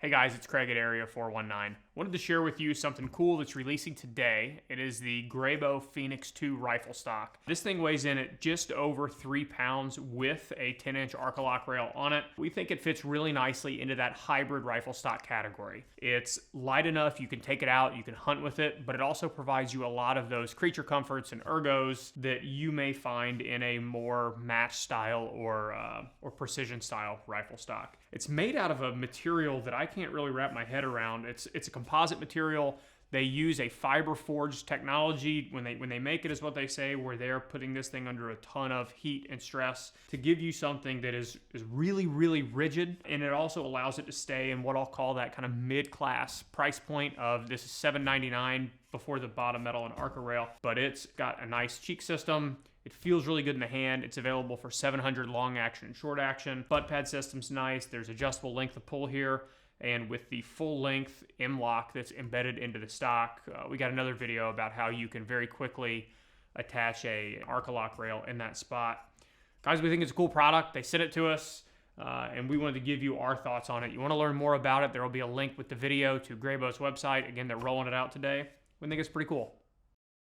Hey guys, it's Craig at Area 419. Wanted to share with you something cool that's releasing today. It is the Grayboe Phoenix 2 rifle stock. This thing weighs in at just over 3 pounds with a 10-inch Arcalock rail on it. We think it fits really nicely into that hybrid rifle stock category. It's light enough, you can take it out, you can hunt with it, but it also provides you a lot of those creature comforts and ergos that you may find in a more match style or precision style rifle stock. It's made out of a material that I can't really wrap my head around. It's a composite material. They use a fiber forged technology when they make it, is what they say, where they're putting this thing under a ton of heat and stress to give you something that is really, really rigid. And it also allows it to stay in what I'll call that kind of mid-class price point of this is $7.99 before the bottom metal and Arca rail, but it's got a nice cheek system. It feels really good in the hand. It's available for 700 long action and short action. Butt pad system's nice. There's adjustable length of pull here. And with the full length M-lock that's embedded into the stock, we got another video about how you can very quickly attach a Arcalock rail in that spot. Guys, we think it's a cool product. They sent it to us, and we wanted to give you our thoughts on it. You want to learn more about it, there will be a link with the video to Grayboe's website. Again, they're rolling it out today. We think it's pretty cool.